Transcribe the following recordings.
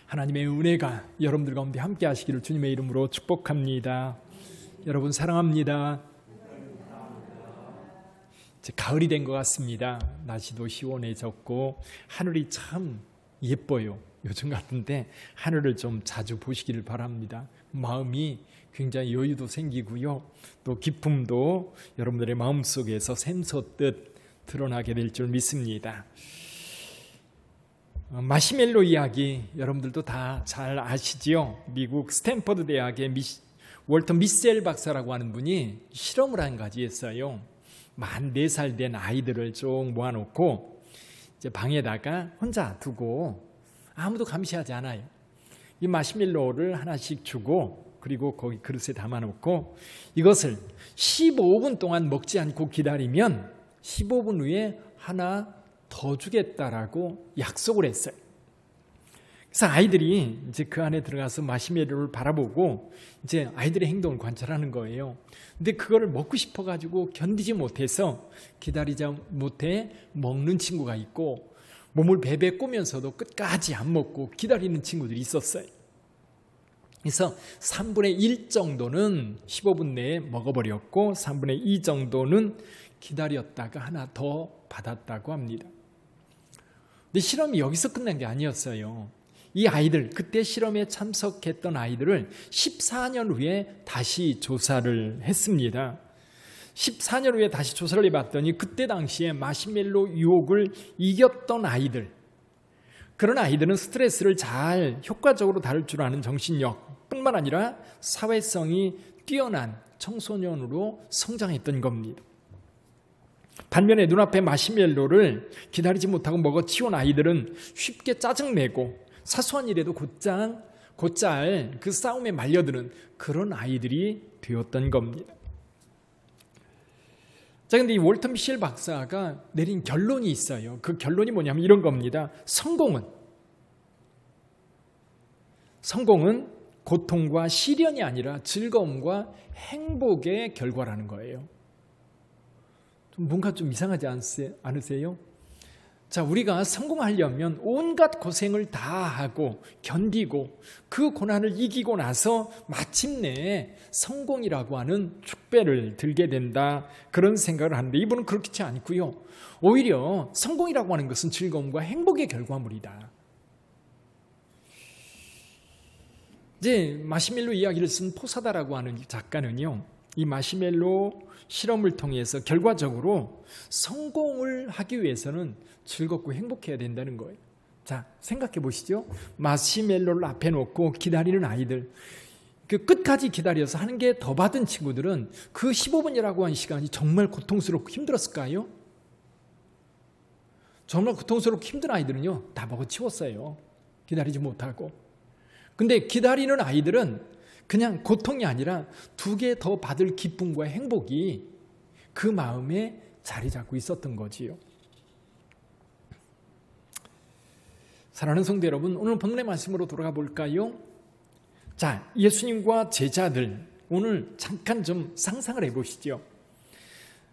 하나님의 은혜가 여러분들 가운데 함께 하시기를 주님의 이름으로 축복합니다. 여러분 사랑합니다. 이제 가을이 된 것 같습니다. 날씨도 시원해졌고 하늘이 참 예뻐요. 요즘 같은데 하늘을 좀 자주 보시기를 바랍니다. 마음이 굉장히 여유도 생기고요. 또 기쁨도 여러분들의 마음속에서 샘솟듯 드러나게 될 줄 믿습니다. 마시멜로 이야기 여러분들도 다 잘 아시지요? 미국 스탠퍼드 대학의 월터 미셀 박사라고 하는 분이 실험을 한 가지 했어요. 만 4살 된 아이들을 쭉 모아놓고 이제 방에다가 혼자 두고 아무도 감시하지 않아요. 이 마시멜로를 하나씩 주고 그리고 거기 그릇에 담아놓고 이것을 15분 동안 먹지 않고 기다리면 15분 후에 하나 더 주겠다라고 약속을 했어요. 그래서 아이들이 이제 그 안에 들어가서 마시멜로를 바라보고 이제 아이들의 행동을 관찰하는 거예요. 근데 그거를 먹고 싶어가지고 견디지 못해서 기다리지 못해 먹는 친구가 있고 몸을 베베 꼬면서도 끝까지 안 먹고 기다리는 친구들이 있었어요. 그래서 3분의 1 정도는 15분 내에 먹어버렸고 3분의 2 정도는 기다렸다가 하나 더 받았다고 합니다. 근데 실험이 여기서 끝난 게 아니었어요. 이 아이들, 그때 실험에 참석했던 아이들을 14년 후에 다시 조사를 했습니다. 14년 후에 다시 조사를 해봤더니 그때 당시에 마시멜로 유혹을 이겼던 아이들, 그런 아이들은 스트레스를 잘 효과적으로 다룰 줄 아는 정신력 뿐만 아니라 사회성이 뛰어난 청소년으로 성장했던 겁니다. 반면에 눈앞에 마시멜로를 기다리지 못하고 먹어치운 아이들은 쉽게 짜증내고 사소한 일에도 곧잘 그 싸움에 말려드는 그런 아이들이 되었던 겁니다. 자, 근데 이 월터 미셸 박사가 내린 결론이 있어요. 그 결론이 뭐냐면 이런 겁니다. 성공은 고통과 시련이 아니라 즐거움과 행복의 결과라는 거예요. 뭔가 좀 이상하지 않으세요? 자, 우리가 성공하려면 온갖 고생을 다 하고 견디고 그 고난을 이기고 나서 마침내 성공이라고 하는 축배를 들게 된다, 그런 생각을 하는데 이분은 그렇지 않고요. 오히려 성공이라고 하는 것은 즐거움과 행복의 결과물이다. 이제 마시멜로 이야기를 쓴 포사다라고 하는 작가는요, 이 마시멜로 실험을 통해서 결과적으로 성공을 하기 위해서는 즐겁고 행복해야 된다는 거예요. 자, 생각해 보시죠. 마시멜로를 앞에 놓고 기다리는 아이들, 그 끝까지 기다려서 하는 게 더 받은 친구들은 그 15분이라고 한 시간이 정말 고통스럽고 힘들었을까요? 정말 고통스럽고 힘든 아이들은요, 다 먹어치웠어요. 기다리지 못하고. 근데 기다리는 아이들은 그냥 고통이 아니라 2개 더 받을 기쁨과 행복이 그 마음에 자리 잡고 있었던 거지요. 사랑하는 성도 여러분, 오늘 본문의 말씀으로 돌아가 볼까요? 자, 예수님과 제자들, 오늘 잠깐 좀 상상을 해보시죠.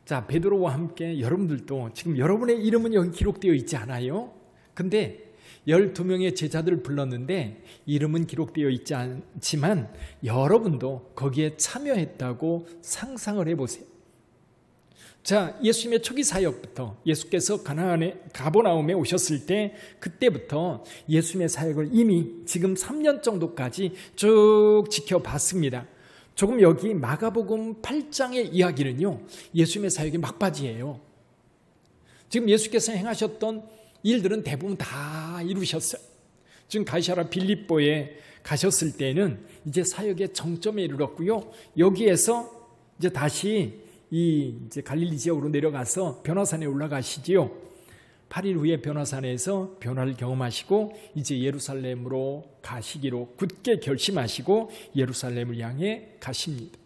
자, 베드로와 함께 여러분들도 지금 여러분의 이름은 여기 기록되어 있지 않아요? 근데 12명의 제자들을 불렀는데 이름은 기록되어 있지 않지만 여러분도 거기에 참여했다고 상상을 해보세요. 자, 예수님의 초기 사역부터 예수께서 가버나움에 오셨을 때 그때부터 예수님의 사역을 이미 지금 3년 정도까지 쭉 지켜봤습니다. 조금 여기 마가복음 8장의 이야기는요, 예수님의 사역의 막바지예요. 지금 예수께서 행하셨던 일들은 대부분 다 이루셨어요. 지금 가이사랴 빌립보에 가셨을 때는 이제 사역의 정점에 이르렀고요. 여기에서 이제 다시 이제 갈릴리 지역으로 내려가서 변화산에 올라가시지요. 8일 후에 변화산에서 변화를 경험하시고 이제 예루살렘으로 가시기로 굳게 결심하시고 예루살렘을 향해 가십니다.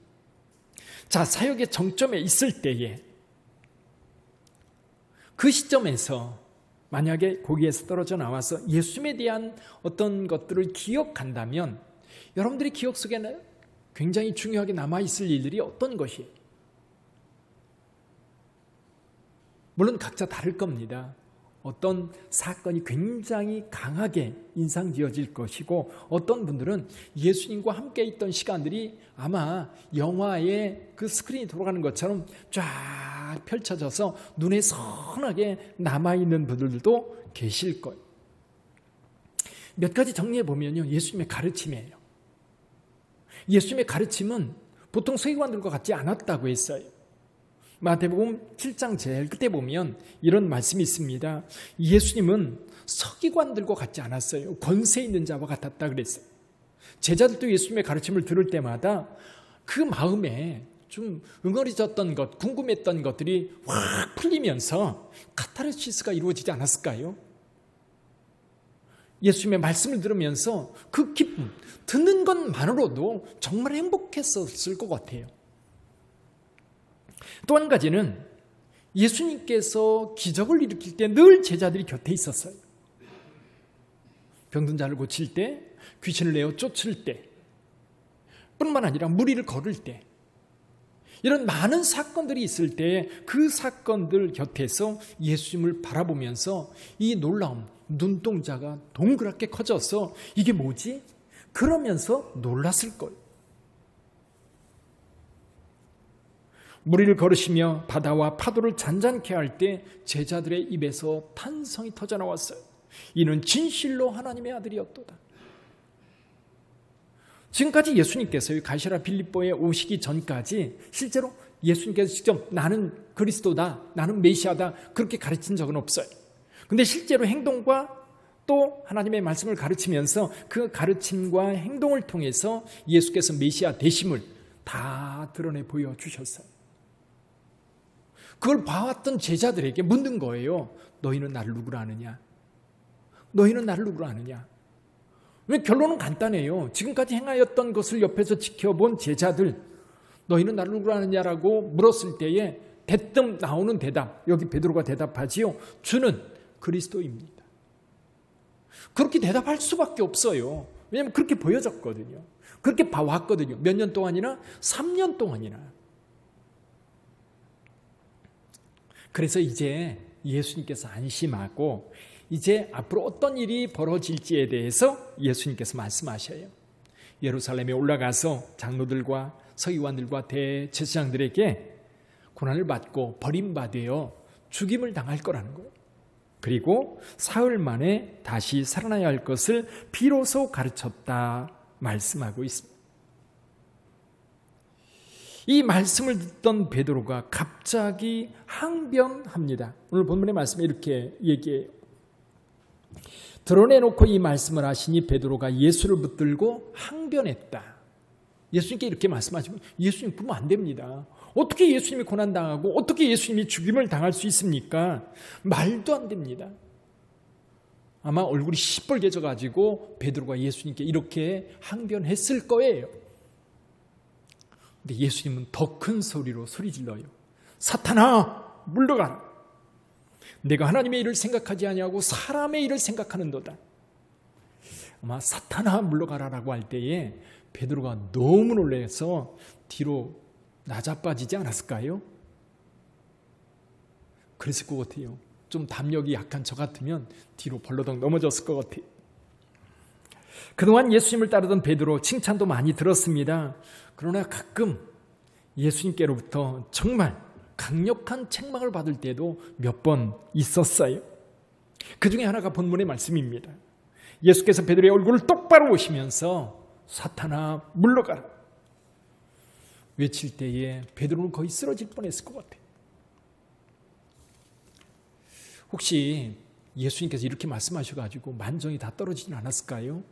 자, 사역의 정점에 있을 때에 그 시점에서 만약에 거기에서 떨어져 나와서 예수님에 대한 어떤 것들을 기억한다면 여러분들의 기억 속에는 굉장히 중요하게 남아있을 일들이 어떤 것이에요? 물론 각자 다를 겁니다. 어떤 사건이 굉장히 강하게 인상 지어질 것이고, 어떤 분들은 예수님과 함께 있던 시간들이 아마 영화의 그 스크린이 돌아가는 것처럼 쫙 펼쳐져서 눈에 선하게 남아있는 분들도 계실 거예요. 몇 가지 정리해 보면요, 예수님의 가르침이에요. 예수님의 가르침은 보통 서기관들과 같지 않았다고 했어요. 마태복음 7장 제일 끝에 보면 이런 말씀이 있습니다. 예수님은 서기관들과 같지 않았어요. 권세 있는 자와 같았다 그랬어요. 제자들도 예수님의 가르침을 들을 때마다 그 마음에 좀 응어리졌던 것, 궁금했던 것들이 확 풀리면서 카타르시스가 이루어지지 않았을까요? 예수님의 말씀을 들으면서 그 기쁨, 듣는 것만으로도 정말 행복했었을 것 같아요. 또 한 가지는 예수님께서 기적을 일으킬 때 늘 제자들이 곁에 있었어요. 병든 자를 고칠 때, 귀신을 내어 쫓을 때, 뿐만 아니라 무리를 걸을 때, 이런 많은 사건들이 있을 때 그 사건들 곁에서 예수님을 바라보면서 이 놀라움, 눈동자가 동그랗게 커져서 이게 뭐지? 그러면서 놀랐을 거예요. 무리를 걸으시며 바다와 파도를 잔잔케 할 때 제자들의 입에서 탄성이 터져나왔어요. 이는 진실로 하나님의 아들이었도다. 지금까지 예수님께서 가이사랴 빌립보에 오시기 전까지 실제로 예수님께서 직접 나는 그리스도다, 나는 메시아다 그렇게 가르친 적은 없어요. 근데 실제로 행동과 또 하나님의 말씀을 가르치면서 그 가르침과 행동을 통해서 예수께서 메시아 되심을 다 드러내 보여주셨어요. 그걸 봐왔던 제자들에게 묻는 거예요. 너희는 나를 누구로 아느냐? 너희는 나를 누구로 아느냐? 왜? 결론은 간단해요. 지금까지 행하였던 것을 옆에서 지켜본 제자들, 너희는 나를 누구로 아느냐라고 물었을 때에 대뜸 나오는 대답, 여기 베드로가 대답하지요. 주는 그리스도입니다. 그렇게 대답할 수밖에 없어요. 왜냐하면 그렇게 보여졌거든요. 그렇게 봐왔거든요. 몇 년 동안이나? 3년 동안이나. 그래서 이제 예수님께서 안심하고 이제 앞으로 어떤 일이 벌어질지에 대해서 예수님께서 말씀하셔요. 예루살렘에 올라가서 장로들과 서기관들과 대제사장들에게 고난을 받고 버림받아 죽임을 당할 거라는 거예요. 그리고 사흘 만에 다시 살아나야 할 것을 비로소 가르쳤다 말씀하고 있습니다. 이 말씀을 듣던 베드로가 갑자기 항변합니다. 오늘 본문의 말씀에 이렇게 얘기해요. 드러내놓고 이 말씀을 하시니 베드로가 예수를 붙들고 항변했다. 예수님께 이렇게 말씀하시면 예수님 보면 안 됩니다. 어떻게 예수님이 고난당하고 어떻게 예수님이 죽임을 당할 수 있습니까? 말도 안 됩니다. 아마 얼굴이 시뻘개져가지고 베드로가 예수님께 이렇게 항변했을 거예요. 근데 예수님은 더 큰 소리로 소리질러요. 사탄아 물러가라. 내가 하나님의 일을 생각하지 아니하고 사람의 일을 생각하는도다. 아마 사탄아 물러가라라고 할 때에 베드로가 너무 놀라서 뒤로 나자빠지지 않았을까요? 그랬을 것 같아요. 좀 담력이 약한 저 같으면 뒤로 벌러덩 넘어졌을 것 같아요. 그동안 예수님을 따르던 베드로 칭찬도 많이 들었습니다. 그러나 가끔 예수님께로부터 정말 강력한 책망을 받을 때도 몇 번 있었어요. 그 중에 하나가 본문의 말씀입니다. 예수께서 베드로의 얼굴을 똑바로 보시면서 사탄아 물러가라 외칠 때에 베드로는 거의 쓰러질 뻔했을 것 같아요. 혹시 예수님께서 이렇게 말씀하셔가지고 만정이 다 떨어지진 않았을까요?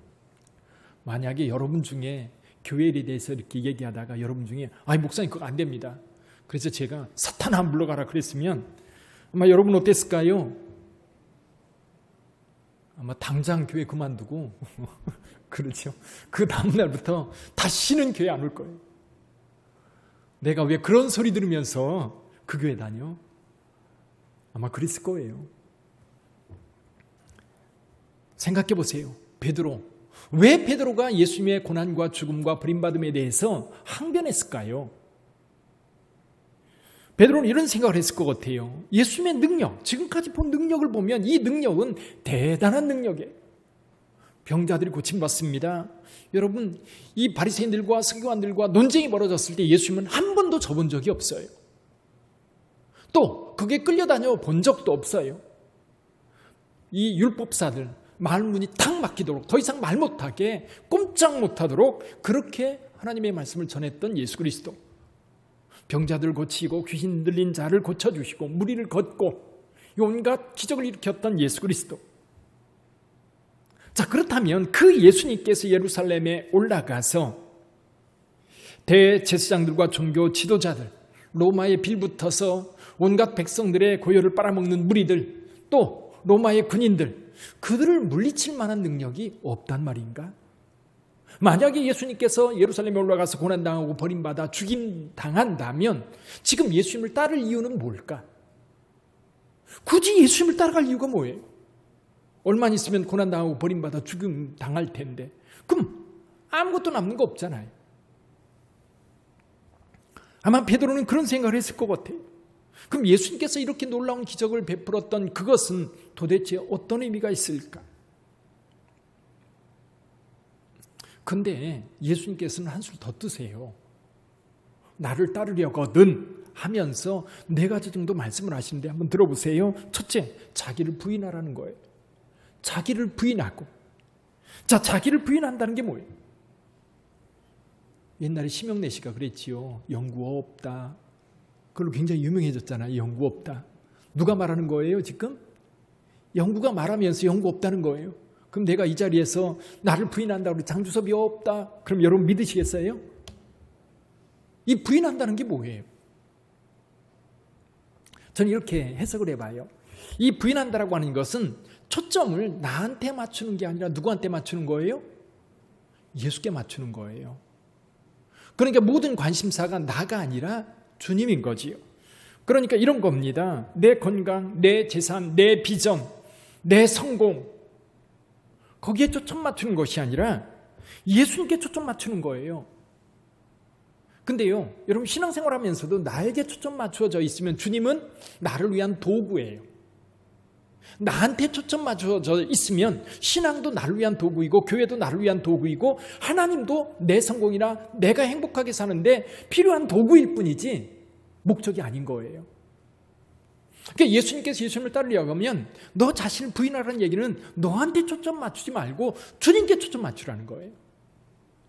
만약에 여러분 중에 교회 일에 대해서 이렇게 얘기하다가 여러분 중에 아이 목사님 그거 안 됩니다. 그래서 제가 사탄아 물러가라 그랬으면 아마 여러분 어땠을까요? 아마 당장 교회 그만두고 그렇죠. 그 다음날부터 다시는 교회 안 올 거예요. 내가 왜 그런 소리 들으면서 그 교회 다녀? 아마 그랬을 거예요. 생각해 보세요. 베드로. 왜 베드로가 예수님의 고난과 죽음과 버림받음에 대해서 항변했을까요? 베드로는 이런 생각을 했을 것 같아요. 예수님의 능력, 지금까지 본 능력을 보면 이 능력은 대단한 능력이에요. 병자들이 고침받습니다. 여러분, 이 바리새인들과 서기관들과 논쟁이 벌어졌을 때 예수님은 한 번도 져본 적이 없어요. 또 그게 끌려다녀 본 적도 없어요. 이 율법사들 말문이 탁 막히도록 더 이상 말 못하게 꼼짝 못하도록 그렇게 하나님의 말씀을 전했던 예수 그리스도. 병자들 고치고 귀신 들린 자를 고쳐주시고 무리를 걷고 온갖 기적을 일으켰던 예수 그리스도. 자, 그렇다면 그 예수님께서 예루살렘에 올라가서 대제사장들과 종교 지도자들, 로마에 빌붙어서 온갖 백성들의 고요를 빨아먹는 무리들, 또 로마의 군인들, 그들을 물리칠 만한 능력이 없단 말인가? 만약에 예수님께서 예루살렘에 올라가서 고난당하고 버림받아 죽임당한다면 지금 예수님을 따를 이유는 뭘까? 굳이 예수님을 따라갈 이유가 뭐예요? 얼마 있으면 고난당하고 버림받아 죽임당할 텐데 그럼 아무것도 남는 거 없잖아요. 아마 베드로는 그런 생각을 했을 것 같아요. 그럼 예수님께서 이렇게 놀라운 기적을 베풀었던 그것은 도대체 어떤 의미가 있을까? 근데 예수님께서는 한술 더 뜨세요. 나를 따르려거든 하면서 4가지 정도 말씀을 하시는데 한번 들어보세요. 첫째, 자기를 부인하라는 거예요. 자기를 부인하고. 자, 자기를 부인한다는 게 뭐예요? 옛날에 심영래 씨가 그랬지요. 연구 없다. 그걸로 굉장히 유명해졌잖아요. 연구 없다. 누가 말하는 거예요 지금? 연구가 말하면서 연구 없다는 거예요. 그럼 내가 이 자리에서 나를 부인한다고 우리 장주섭이 없다. 그럼 여러분 믿으시겠어요? 이 부인한다는 게 뭐예요? 저는 이렇게 해석을 해봐요. 이 부인한다라고 하는 것은 초점을 나한테 맞추는 게 아니라 누구한테 맞추는 거예요? 예수께 맞추는 거예요. 그러니까 모든 관심사가 나가 아니라 주님인 거지요. 그러니까 이런 겁니다. 내 건강, 내 재산, 내 비전, 내 성공, 거기에 초점 맞추는 것이 아니라 예수님께 초점 맞추는 거예요. 근데요, 여러분 신앙생활 하면서도 나에게 초점 맞추어져 있으면 주님은 나를 위한 도구예요. 나한테 초점 맞추어져 있으면 신앙도 나를 위한 도구이고 교회도 나를 위한 도구이고 하나님도 내 성공이나 내가 행복하게 사는데 필요한 도구일 뿐이지 목적이 아닌 거예요. 그러니까 예수님께서 예수님을 따르려고 하면 너 자신을 부인하라는 얘기는 너한테 초점 맞추지 말고 주님께 초점 맞추라는 거예요.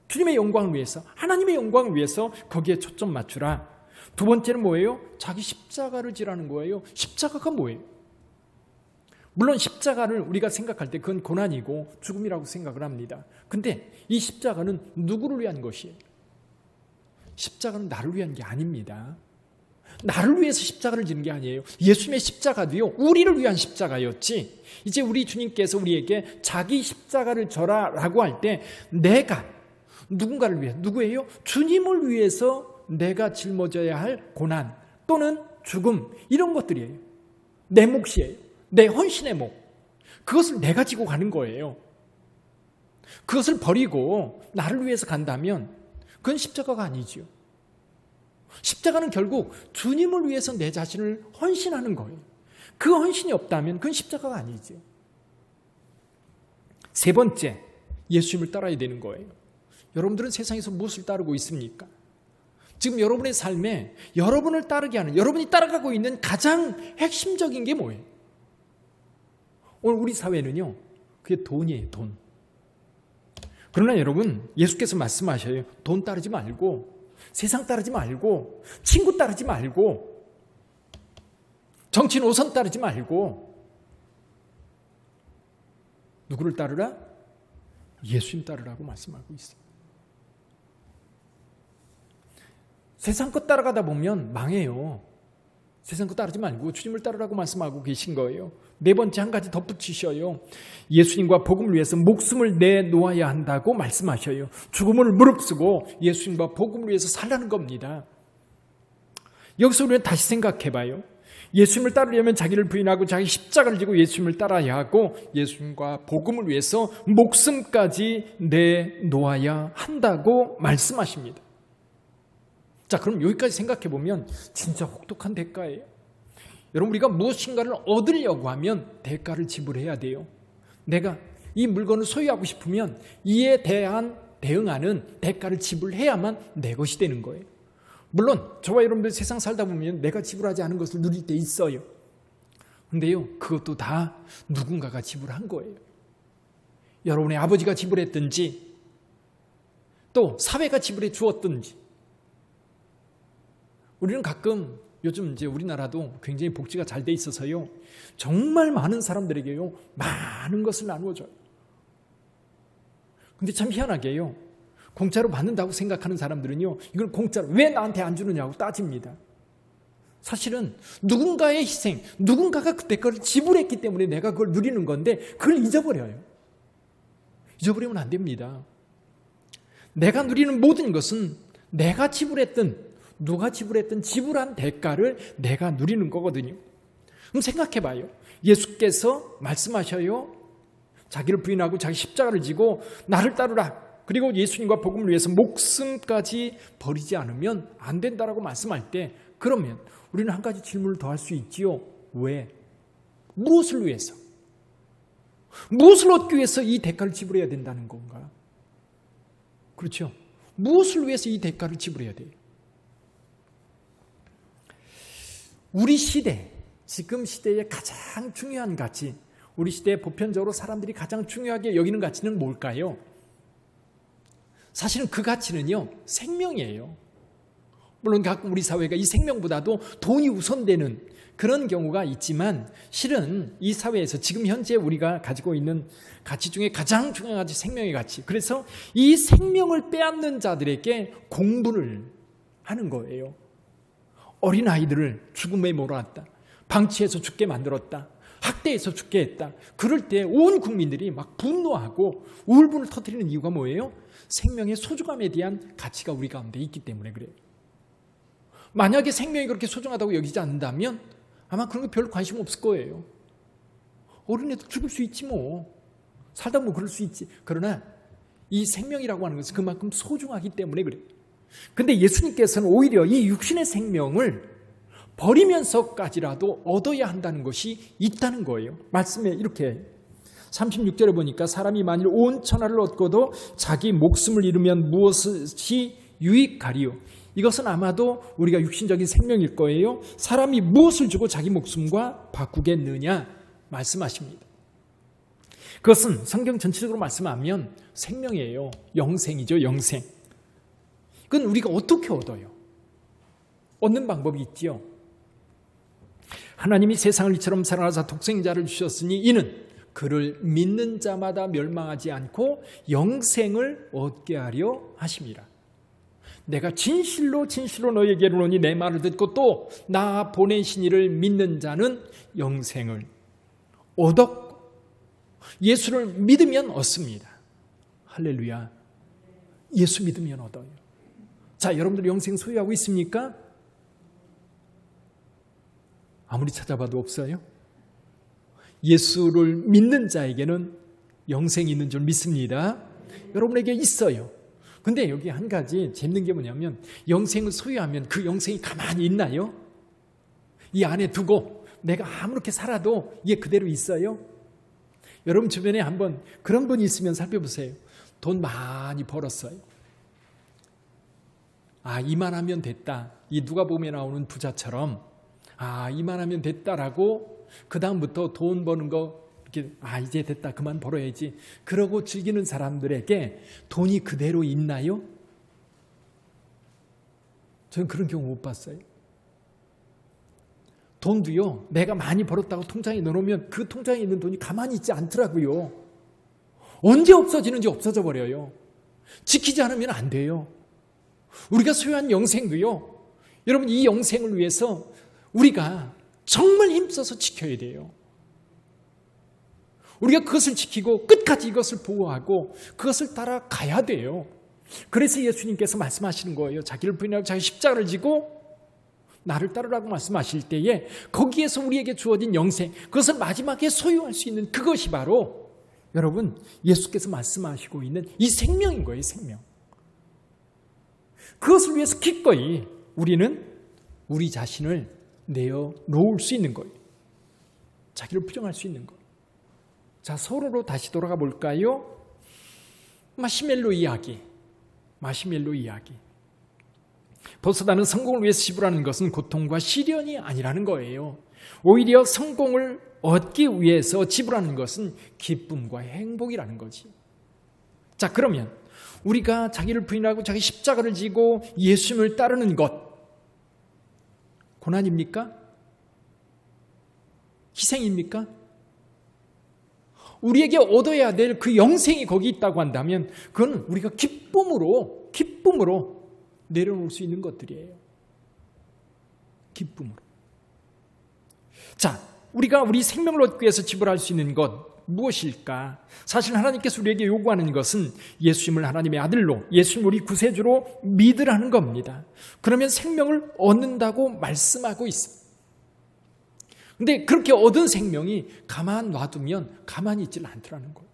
주님의 영광을 위해서, 하나님의 영광을 위해서 거기에 초점 맞추라. 두 번째는 뭐예요? 자기 십자가를 지라는 거예요. 십자가가 뭐예요? 물론 십자가를 우리가 생각할 때 그건 고난이고 죽음이라고 생각을 합니다. 근데 이 십자가는 누구를 위한 것이에요? 십자가는 나를 위한 게 아닙니다. 나를 위해서 십자가를 지는 게 아니에요. 예수님의 십자가도요, 우리를 위한 십자가였지. 이제 우리 주님께서 우리에게 자기 십자가를 져라라고 할 때 내가 누군가를 위해, 누구예요? 주님을 위해서 내가 짊어져야 할 고난 또는 죽음, 이런 것들이에요. 내 몫이에요. 내 헌신의 몫. 그것을 내가 지고 가는 거예요. 그것을 버리고 나를 위해서 간다면 그건 십자가가 아니지요. 십자가는 결국 주님을 위해서 내 자신을 헌신하는 거예요. 그 헌신이 없다면 그건 십자가가 아니죠. 세 번째, 예수님을 따라야 되는 거예요. 여러분들은 세상에서 무엇을 따르고 있습니까? 지금 여러분의 삶에 여러분을 따르게 하는, 여러분이 따라가고 있는 가장 핵심적인 게 뭐예요? 오늘 우리 사회는요, 그게 돈이에요, 돈. 그러나 여러분, 예수께서 말씀하셔요. 돈 따르지 말고, 세상 따르지 말고, 친구 따르지 말고, 정치 노선 따르지 말고, 누구를 따르라? 예수님 따르라고 말씀하고 있어요. 세상 것 따라가다 보면 망해요. 세상 것 따르지 말고 주님을 따르라고 말씀하고 계신 거예요. 네 번째 한 가지 덧붙이셔요. 예수님과 복음을 위해서 목숨을 내놓아야 한다고 말씀하셔요. 죽음을 무릅쓰고 예수님과 복음을 위해서 살라는 겁니다. 여기서 우리는 다시 생각해봐요. 예수님을 따르려면 자기를 부인하고 자기 십자가를 지고 예수님을 따라야 하고 예수님과 복음을 위해서 목숨까지 내놓아야 한다고 말씀하십니다. 자, 그럼 여기까지 생각해 보면 진짜 혹독한 대가예요. 여러분, 우리가 무엇인가를 얻으려고 하면 대가를 지불해야 돼요. 내가 이 물건을 소유하고 싶으면 이에 대한 대응하는 대가를 지불해야만 내 것이 되는 거예요. 물론 저와 여러분들 세상 살다 보면 내가 지불하지 않은 것을 누릴 때 있어요. 근데요, 그것도 다 누군가가 지불한 거예요. 여러분의 아버지가 지불했든지 또 사회가 지불해 주었든지. 우리는 가끔 요즘 이제 우리나라도 굉장히 복지가 잘 돼 있어서요, 정말 많은 사람들에게요 많은 것을 나누어줘요. 근데 참 희한하게요, 공짜로 받는다고 생각하는 사람들은요, 이걸 공짜로 왜 나한테 안 주느냐고 따집니다. 사실은 누군가의 희생, 누군가가 그 대가를 지불했기 때문에 내가 그걸 누리는 건데 그걸 잊어버려요. 잊어버리면 안 됩니다. 내가 누리는 모든 것은 내가 지불했든 누가 지불했든 지불한 대가를 내가 누리는 거거든요. 그럼 생각해봐요. 예수께서 말씀하셔요. 자기를 부인하고 자기 십자가를 지고 나를 따르라. 그리고 예수님과 복음을 위해서 목숨까지 버리지 않으면 안 된다라고 말씀할 때, 그러면 우리는 한 가지 질문을 더 할 수 있지요. 왜? 무엇을 위해서? 무엇을 얻기 위해서 이 대가를 지불해야 된다는 건가? 그렇죠? 무엇을 위해서 이 대가를 지불해야 돼요? 우리 시대, 지금 시대의 가장 중요한 가치, 우리 시대에 보편적으로 사람들이 가장 중요하게 여기는 가치는 뭘까요? 사실은 그 가치는요, 생명이에요. 물론 가끔 우리 사회가 이 생명보다도 돈이 우선되는 그런 경우가 있지만, 실은 이 사회에서 지금 현재 우리가 가지고 있는 가치 중에 가장 중요한 가치, 생명의 가치. 그래서 이 생명을 빼앗는 자들에게 공분을 하는 거예요. 어린아이들을 죽음에 몰아놨다. 방치해서 죽게 만들었다. 학대해서 죽게 했다. 그럴 때 온 국민들이 막 분노하고 울분을 터뜨리는 이유가 뭐예요? 생명의 소중함에 대한 가치가 우리 가운데 있기 때문에 그래요. 만약에 생명이 그렇게 소중하다고 여기지 않는다면 아마 그런 거 별 관심 없을 거예요. 어린애도 죽을 수 있지 뭐. 살다 보면 그럴 수 있지. 그러나 이 생명이라고 하는 것은 그만큼 소중하기 때문에 그래요. 근데 예수님께서는 오히려 이 육신의 생명을 버리면서까지라도 얻어야 한다는 것이 있다는 거예요. 말씀에 이렇게 36절에 보니까 사람이 만일 온 천하를 얻고도 자기 목숨을 잃으면 무엇이 유익하리요? 이것은 아마도 우리가 육신적인 생명일 거예요. 사람이 무엇을 주고 자기 목숨과 바꾸겠느냐 말씀하십니다. 그것은 성경 전체적으로 말씀하면 생명이에요. 영생이죠. 영생. 그건 우리가 어떻게 얻어요? 얻는 방법이 있지요. 하나님이 세상을 이처럼 사랑하사 독생자를 주셨으니 이는 그를 믿는 자마다 멸망하지 않고 영생을 얻게 하려 하심이라. 내가 진실로 진실로 너희에게 이르노니 내 말을 듣고 또 나 보내신 이를 믿는 자는 영생을 얻었고 예수를 믿으면 얻습니다. 할렐루야. 예수 믿으면 얻어요. 자, 여러분들 영생 소유하고 있습니까? 아무리 찾아봐도 없어요. 예수를 믿는 자에게는 영생이 있는 줄 믿습니다. 여러분에게 있어요. 근데 여기 한 가지 재밌는 게 뭐냐면, 영생을 소유하면 그 영생이 가만히 있나요? 이 안에 두고 내가 아무렇게 살아도 이게 그대로 있어요? 여러분 주변에 한번 그런 분이 있으면 살펴보세요. 돈 많이 벌었어요. 아, 이만하면 됐다. 이 누가복음에 나오는 부자처럼 아, 이만하면 됐다라고 그 다음부터 돈 버는 거 이렇게 아, 이제 됐다. 그만 벌어야지. 그러고 즐기는 사람들에게 돈이 그대로 있나요? 저는 그런 경우 못 봤어요. 돈도요, 내가 많이 벌었다고 통장에 넣어놓으면 그 통장에 있는 돈이 가만히 있지 않더라고요. 언제 없어지는지 없어져 버려요. 지키지 않으면 안 돼요. 우리가 소유한 영생도요, 여러분 이 영생을 위해서 우리가 정말 힘써서 지켜야 돼요. 우리가 그것을 지키고 끝까지 이것을 보호하고 그것을 따라가야 돼요. 그래서 예수님께서 말씀하시는 거예요. 자기를 부인하고 자기 십자가를 지고 나를 따르라고 말씀하실 때에 거기에서 우리에게 주어진 영생, 그것을 마지막에 소유할 수 있는 그것이 바로 여러분 예수께서 말씀하시고 있는 이 생명인 거예요. 생명. 그것을 위해서 기꺼이 우리는 우리 자신을 내어놓을 수 있는 거예요. 자기를 부정할 수 있는 거예요. 자, 서로로 다시 돌아가 볼까요? 마시멜로 이야기. 벌써 나는 성공을 위해서 지불하는 것은 고통과 시련이 아니라는 거예요. 오히려 성공을 얻기 위해서 지불하는 것은 기쁨과 행복이라는 거지. 자, 그러면 우리가 자기를 부인하고 자기 십자가를 지고 예수님을 따르는 것, 고난입니까? 희생입니까? 우리에게 얻어야 될 그 영생이 거기 있다고 한다면 그건 우리가 기쁨으로 내려놓을 수 있는 것들이에요. 기쁨으로. 자, 우리가 우리 생명을 얻기 위해서 지불할 수 있는 것 무엇일까? 사실 하나님께서 우리에게 요구하는 것은 예수님을 하나님의 아들로, 예수님 우리 구세주로 믿으라는 겁니다. 그러면 생명을 얻는다고 말씀하고 있습니다. 근데 그렇게 얻은 생명이 가만 놔두면 가만히 있질 않더라는 거예요.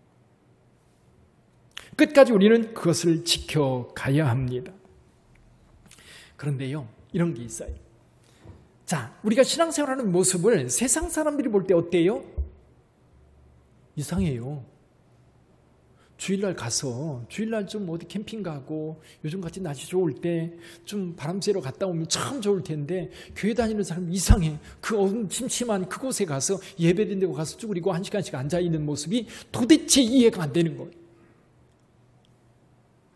끝까지 우리는 그것을 지켜가야 합니다. 그런데요, 이런 게 있어요. 자, 우리가 신앙생활하는 모습을 세상 사람들이 볼 때 어때요? 이상해요. 주일날 가서 주일날 좀 어디 캠핑 가고 요즘같이 날씨 좋을 때 좀 바람 쐬러 갔다 오면 참 좋을 텐데 교회 다니는 사람 이상해. 그 침침한 그곳에 가서 예배드린 데 가서 쭈그리고 1시간씩 앉아있는 모습이 도대체 이해가 안 되는 거예요.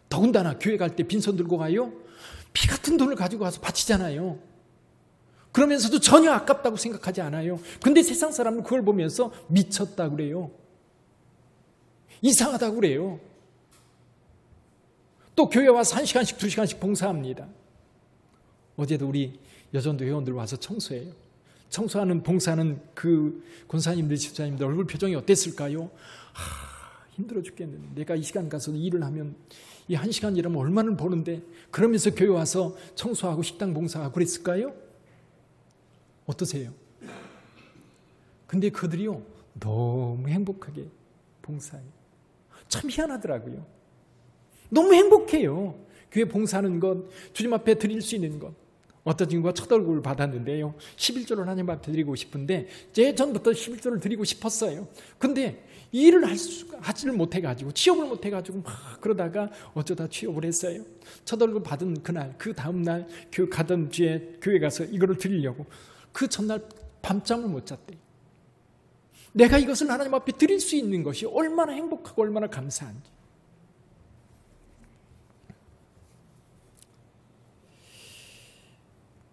더군다나 교회 갈 때 빈손 들고 가요? 피 같은 돈을 가지고 가서 바치잖아요. 그러면서도 전혀 아깝다고 생각하지 않아요. 근데 세상 사람은 그걸 보면서 미쳤다고 그래요. 이상하다고 그래요. 또 교회 와서 1시간씩 2시간씩 봉사합니다. 어제도 우리 여전도 회원들 와서 청소해요. 청소하는 봉사하는 그 권사님들 집사님들 얼굴 표정이 어땠을까요? 힘들어 죽겠는데 내가 이 시간 가서 일을 하면 이 1시간 일하면 얼마나 버는데 그러면서 교회 와서 청소하고 식당 봉사하고 그랬을까요? 어떠세요? 근데 그들이요 너무 행복하게 봉사해요. 참 희한하더라고요. 너무 행복해요. 교회 봉사하는 것, 주님 앞에 드릴 수 있는 것. 어떤 친구가 첫 얼굴을 받았는데요. 11조를 하나님 앞에 드리고 싶은데 예전부터 11조를 드리고 싶었어요. 근데 일을 하지를 못해가지고 취업을 못해가지고 막 그러다가 어쩌다 취업을 했어요. 첫 얼굴 받은 그날, 그 다음날 가던 뒤에 교회 가서 이거를 드리려고 그 전날 밤잠을 못 잤대요. 내가 이것을 하나님 앞에 드릴 수 있는 것이 얼마나 행복하고 얼마나 감사한지.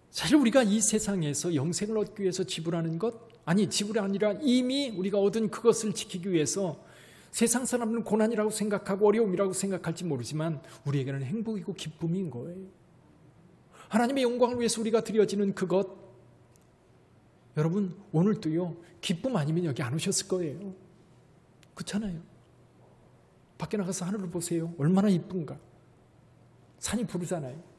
사실 우리가 이 세상에서 영생을 얻기 위해서 지불하는 것, 아니 지불이 아니라 이미 우리가 얻은 그것을 지키기 위해서 세상 사람들은 고난이라고 생각하고 어려움이라고 생각할지 모르지만 우리에게는 행복이고 기쁨인 거예요. 하나님의 영광을 위해서 우리가 드려지는 그것, 여러분 오늘도요 기쁨 아니면 여기 안 오셨을 거예요. 그렇잖아요. 밖에 나가서 하늘을 보세요. 얼마나 이쁜가. 산이 부르잖아요.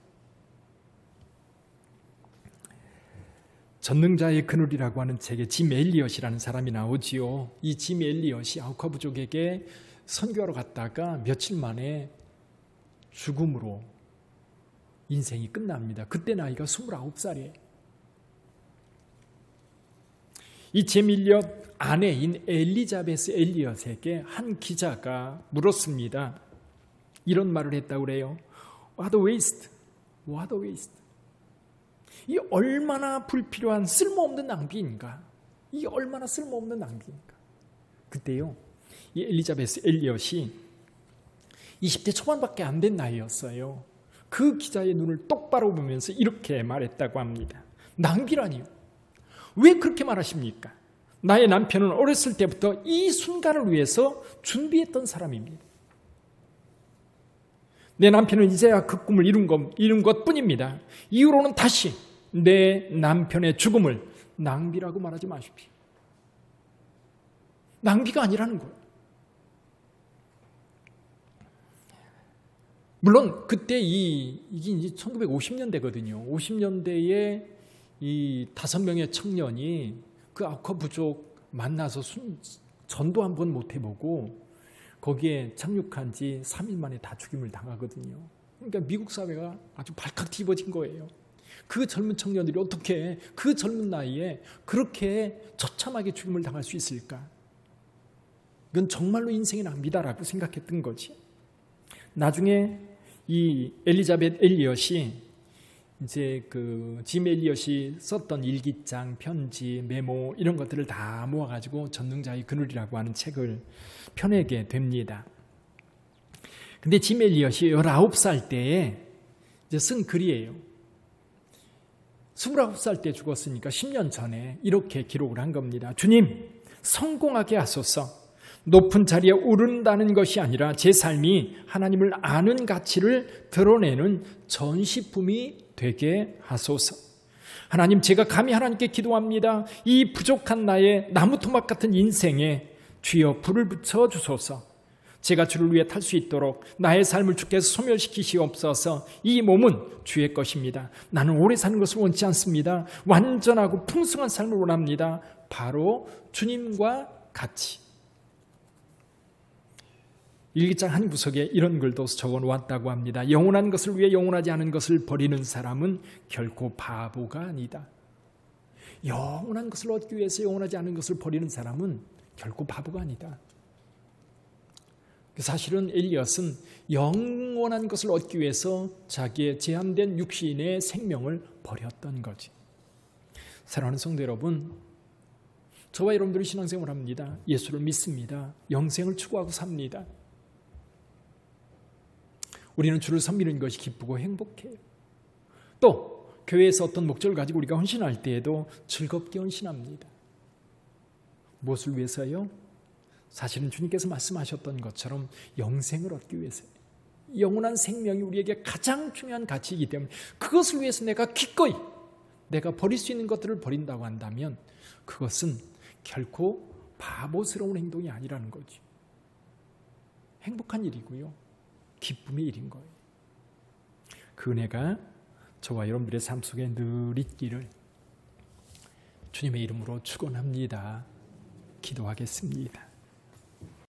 전능자의 그늘이라고 하는 책에 짐 엘리엇이라는 사람이 나오지요. 이 짐 엘리엇이 아우카 부족에게 선교하러 갔다가 며칠 만에 죽음으로 인생이 끝납니다. 그때 나이가 29살이에요. 이 짐 엘리엇 아내인 엘리자베스 엘리엇에게 한 기자가 물었습니다. 이런 말을 했다고 그래요. What a waste. What a waste. 이 얼마나 불필요한 쓸모없는 낭비인가. 이 얼마나 쓸모없는 낭비인가. 그때요. 이 엘리자베스 엘리엇이 20대 초반밖에 안 된 나이였어요. 그 기자의 눈을 똑바로 보면서 이렇게 말했다고 합니다. 낭비라니요. 왜 그렇게 말하십니까? 나의 남편은 어렸을 때부터 이 순간을 위해서 준비했던 사람입니다. 내 남편은 이제야 그 꿈을 이룬 것뿐입니다. 이후로는 다시 내 남편의 죽음을 낭비라고 말하지 마십시오. 낭비가 아니라는 거예요. 물론 그때 이게 이제 1950년대거든요. 50년대에 이 5명의 청년이 그 아우카 부족 만나서 전도 한번 못 해보고 거기에 착륙한 지 3일 만에 다 죽임을 당하거든요. 그러니까 미국 사회가 아주 발칵 뒤집어진 거예요. 그 젊은 청년들이 어떻게 그 젊은 나이에 그렇게 처참하게 죽임을 당할 수 있을까? 이건 정말로 인생의 낭비다라고 생각했던 거지. 나중에 이 엘리자벳 엘리엇이 이제 그 짐 엘리엇이 썼던 일기장, 편지, 메모 이런 것들을 다 모아가지고 전능자의 그늘이라고 하는 책을 펴내게 됩니다. 근데 짐 엘리엇이 19살 때에 이제 쓴 글이에요. 29살 때 죽었으니까 10년 전에 이렇게 기록을 한 겁니다. 주님, 성공하게 하소서. 높은 자리에 오른다는 것이 아니라 제 삶이 하나님을 아는 가치를 드러내는 전시품이 되게 하소서. 하나님, 제가 감히 하나님께 기도합니다. 이 부족한 나의 나무토막 같은 인생에 주여 불을 붙여 주소서. 제가 주를 위해 탈 수 있도록 나의 삶을 주께서 소멸시키시옵소서. 이 몸은 주의 것입니다. 나는 오래 사는 것을 원치 않습니다. 완전하고 풍성한 삶을 원합니다. 바로 주님과 같이. 일기장 한 구석에 이런 글도 적어놓았다고 합니다. 영원한 것을 위해 영원하지 않은 것을 버리는 사람은 결코 바보가 아니다. 영원한 것을 얻기 위해서 영원하지 않은 것을 버리는 사람은 결코 바보가 아니다. 사실은 엘리엇은 영원한 것을 얻기 위해서 자기의 제한된 육신의 생명을 버렸던 거지. 사랑하는 성도 여러분, 저와 여러분들이 신앙생활을 합니다. 예수를 믿습니다. 영생을 추구하고 삽니다. 우리는 주를 섬기는 것이 기쁘고 행복해요. 또 교회에서 어떤 목적을 가지고 우리가 헌신할 때에도 즐겁게 헌신합니다. 무엇을 위해서요? 사실은 주님께서 말씀하셨던 것처럼 영생을 얻기 위해서요. 영원한 생명이 우리에게 가장 중요한 가치이기 때문에 그것을 위해서 내가 기꺼이 내가 버릴 수 있는 것들을 버린다고 한다면 그것은 결코 바보스러운 행동이 아니라는 거죠. 행복한 일이고요. 기쁨의 일인 거예요. 그 은혜가 저와 여러분들의 삶 속에 늘 있기를 주님의 이름으로 축원합니다. 기도하겠습니다.